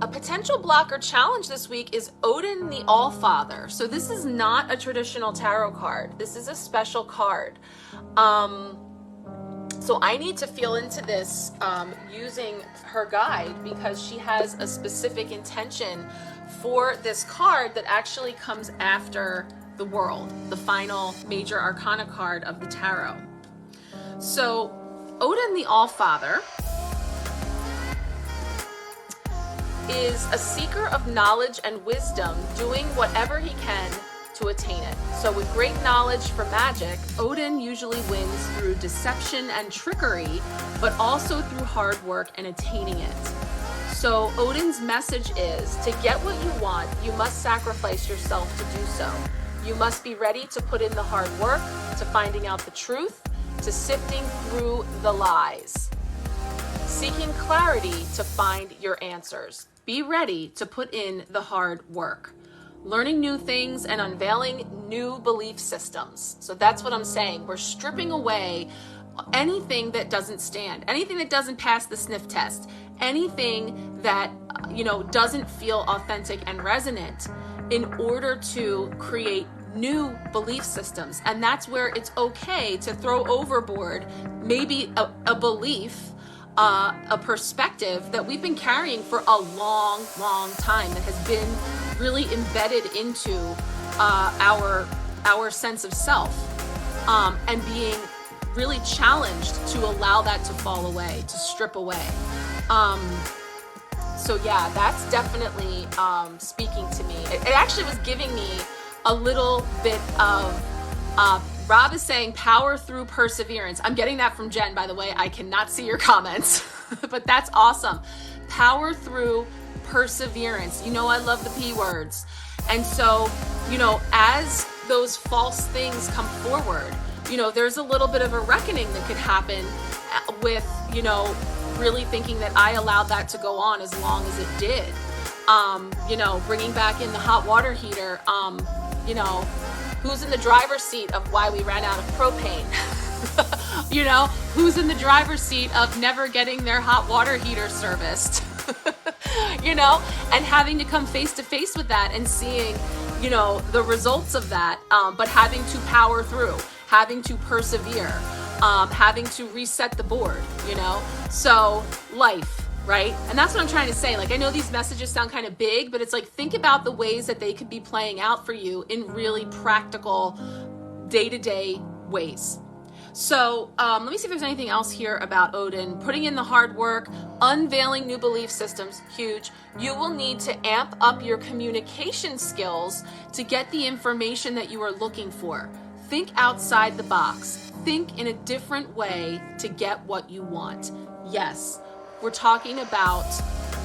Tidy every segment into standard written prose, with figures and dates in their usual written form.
A potential block or challenge this week is Odin the All-Father. So this is not a traditional tarot card. This is a special card. So I need to feel into this using her guide, because she has a specific intention for this card that actually comes after the World, the final major arcana card of the tarot. So Odin the All-Father is a seeker of knowledge and wisdom, doing whatever he can to attain it. So with great knowledge for magic, Odin usually wins through deception and trickery, but also through hard work and attaining it. So Odin's message is, to get what you want, you must sacrifice yourself to do so. You must be ready to put in the hard work, to finding out the truth, to sifting through the lies, seeking clarity to find your answers. Be ready to put in the hard work, learning new things and unveiling new belief systems. So that's what I'm saying. We're stripping away anything that doesn't stand, anything that doesn't pass the sniff test, anything that, doesn't feel authentic and resonant, in order to create new belief systems. And that's where it's okay to throw overboard maybe a belief, a perspective that we've been carrying for a long, long time, that has been really embedded into our sense of self, and being really challenged to allow that to fall away, to strip away. So yeah, that's definitely speaking to me. It actually was giving me a little bit of, Rob is saying power through perseverance. I'm getting that from Jen, by the way. I cannot see your comments, but that's awesome. Power through perseverance. I love the P words. And so, as those false things come forward, there's a little bit of a reckoning that could happen with, really thinking that I allowed that to go on as long as it did. Bringing back in the hot water heater, who's in the driver's seat of why we ran out of propane? Who's in the driver's seat of never getting their hot water heater serviced? And having to come face to face with that and seeing, the results of that, but having to power through, having to persevere, having to reset the board, so life, right? And that's what I'm trying to say. Like, I know these messages sound kind of big, but it's like, think about the ways that they could be playing out for you in really practical day-to-day ways. So let me see if there's anything else here about Odin. Putting in the hard work, unveiling new belief systems, huge. You will need to amp up your communication skills to get the information that you are looking for. Think outside the box. Think in a different way to get what you want. Yes, we're talking about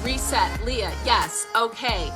reset, Leah. Yes, okay.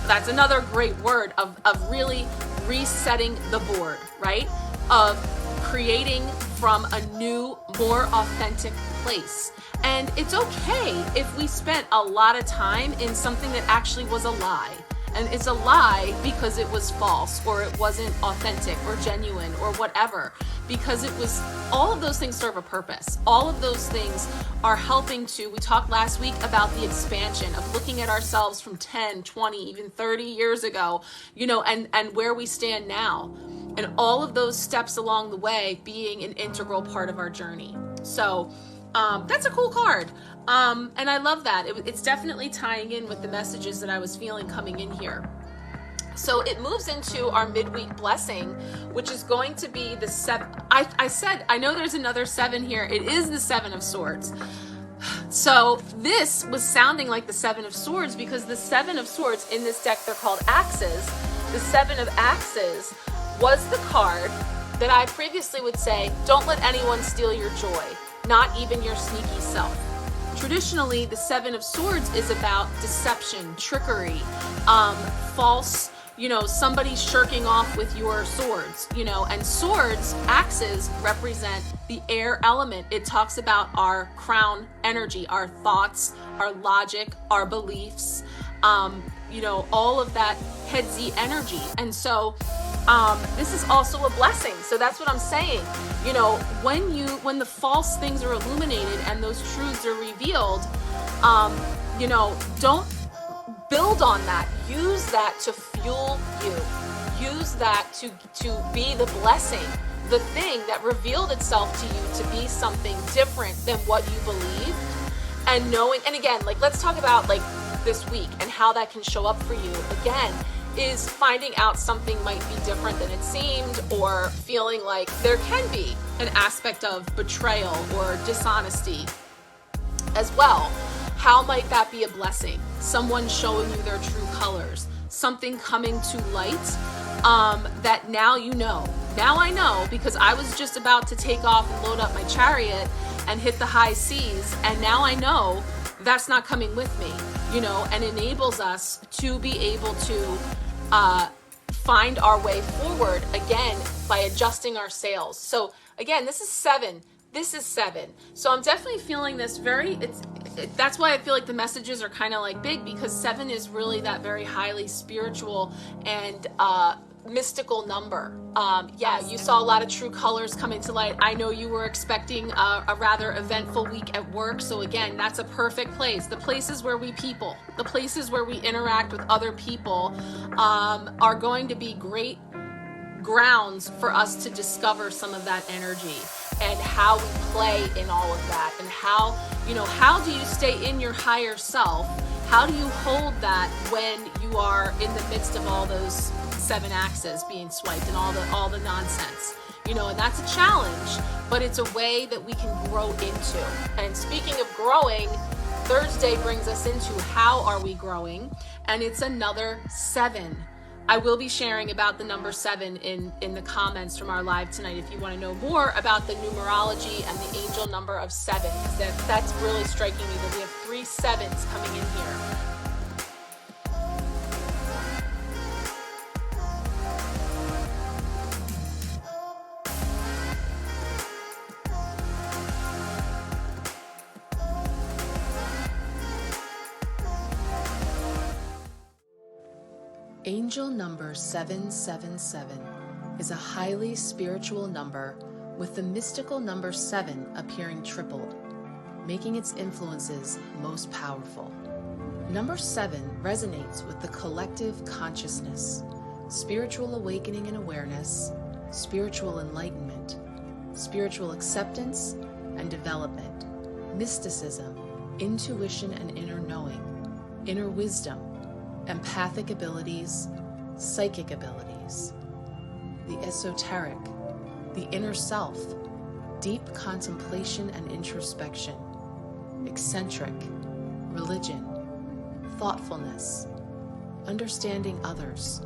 That's another great word of really resetting the board, right? Of creating from a new, more authentic place. And it's okay if we spent a lot of time in something that actually was a lie. And it's a lie because it was false, or it wasn't authentic or genuine or whatever, because it was, all of those things serve a purpose. All of those things are helping to, we talked last week about the expansion of looking at ourselves from 10, 20, even 30 years ago, and where we stand now. And all of those steps along the way being an integral part of our journey. So that's a cool card. And I love that. It's definitely tying in with the messages that I was feeling coming in here. So it moves into our midweek blessing, which is going to be the 7. I know there's another 7 here. It is the 7 of Swords. So this was sounding like the 7 of Swords because the 7 of Swords in this deck, they're called axes. The 7 of axes was the card that I previously would say, don't let anyone steal your joy, not even your sneaky self. Traditionally, the 7 of Swords is about deception, trickery, false, somebody shirking off with your swords, and swords, axes, represent the air element. It talks about our crown energy, our thoughts, our logic, our beliefs, all of that 𝗧𝗨𝗘𝗦𝗗𝗔𝗬 energy. And so this is also a blessing. So that's what I'm saying. When the false things are illuminated and those truths are revealed, don't build on that. Use that to fuel you. Use that to be the blessing, the thing that revealed itself to you to be something different than what you believe. And knowing, and again, like, let's talk about like this week and how that can show up for you. Again, is finding out something might be different than it seemed, or feeling like there can be an aspect of betrayal or dishonesty as well. How might that be a blessing? Someone showing you their true colors, something coming to light that now you know. Now I know, because I was just about to take off and load up my chariot and hit the high seas, and now I know that's not coming with me, you know, and enables us to be able to find our way forward again by adjusting our sails. So again, this is 7. This is 7. So I'm definitely feeling this that's why I feel like the messages are kind of like big, because 7 is really that very highly spiritual and mystical number. Yeah, you saw a lot of true colors coming to light. I know you were expecting a rather eventful week at work. So again, that's a perfect place. The places where we people, the places where we interact with other people are going to be great grounds for us to discover some of that energy and how we play in all of that, and how, you know, how do you stay in your higher self? How do you hold that when you are in the midst of all those 7 axes being swiped and all the nonsense? You know, and that's a challenge, but it's a way that we can grow into. And speaking of growing, Thursday brings us into how are we growing, and it's another 7. I will be sharing about the number 7 in the comments from our live tonight if you want to know more about the numerology and the angel number of 7, because that's really striking me that we have 3 7s coming in here. Angel number 777 is a highly spiritual number with the mystical number 7 appearing tripled, making its influences most powerful. Number 7 resonates with the collective consciousness, spiritual awakening and awareness, spiritual enlightenment, spiritual acceptance and development, mysticism, intuition and inner knowing, inner wisdom, empathic abilities, psychic abilities, the esoteric, the inner self, deep contemplation and introspection, eccentric, religion, thoughtfulness, understanding others,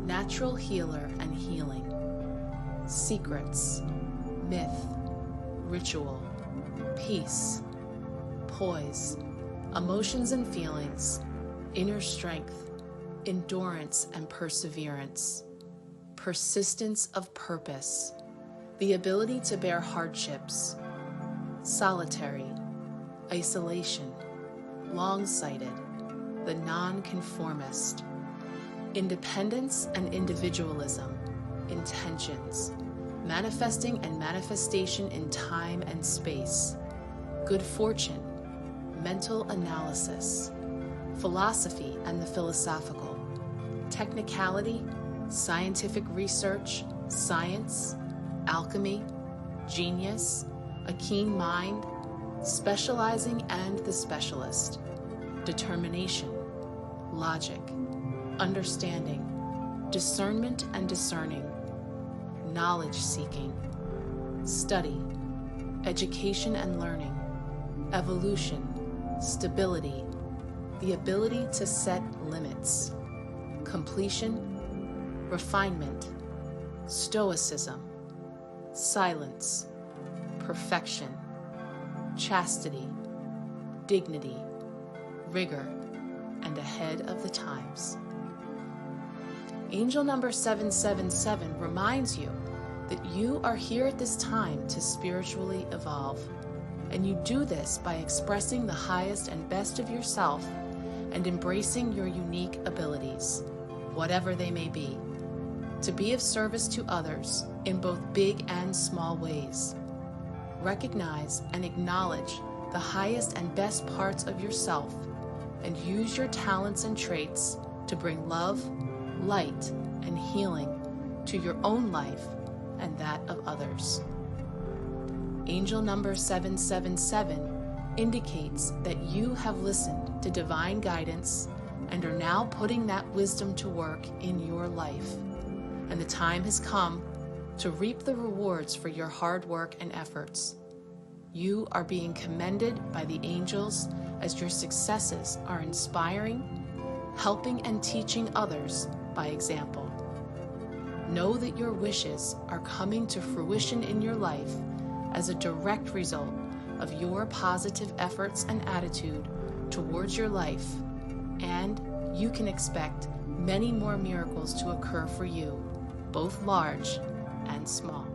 natural healer and healing, secrets, myth, ritual, peace, poise, emotions and feelings, inner strength, endurance and perseverance, persistence of purpose, the ability to bear hardships, solitary, isolation, long-sighted, the non-conformist, independence and individualism, intentions, manifesting and manifestation in time and space, good fortune, mental analysis, philosophy and the philosophical, technicality, scientific research, science, alchemy, genius, a keen mind, specializing and the specialist, determination, logic, understanding, discernment and discerning, knowledge seeking, study, education and learning, evolution, stability, the ability to set limits, completion, refinement, stoicism, silence, perfection, chastity, dignity, rigor, and ahead of the times. Angel number 777 reminds you that you are here at this time to spiritually evolve, and you do this by expressing the highest and best of yourself and embracing your unique abilities, whatever they may be, to be of service to others in both big and small ways. Recognize and acknowledge the highest and best parts of yourself and use your talents and traits to bring love, light, and healing to your own life and that of others. Angel number 777 indicates that you have listened to divine guidance and are now putting that wisdom to work in your life. And the time has come to reap the rewards for your hard work and efforts. You are being commended by the angels as your successes are inspiring, helping and teaching others by example. Know that your wishes are coming to fruition in your life as a direct result of your positive efforts and attitude towards your life, and you can expect many more miracles to occur for you, both large and small.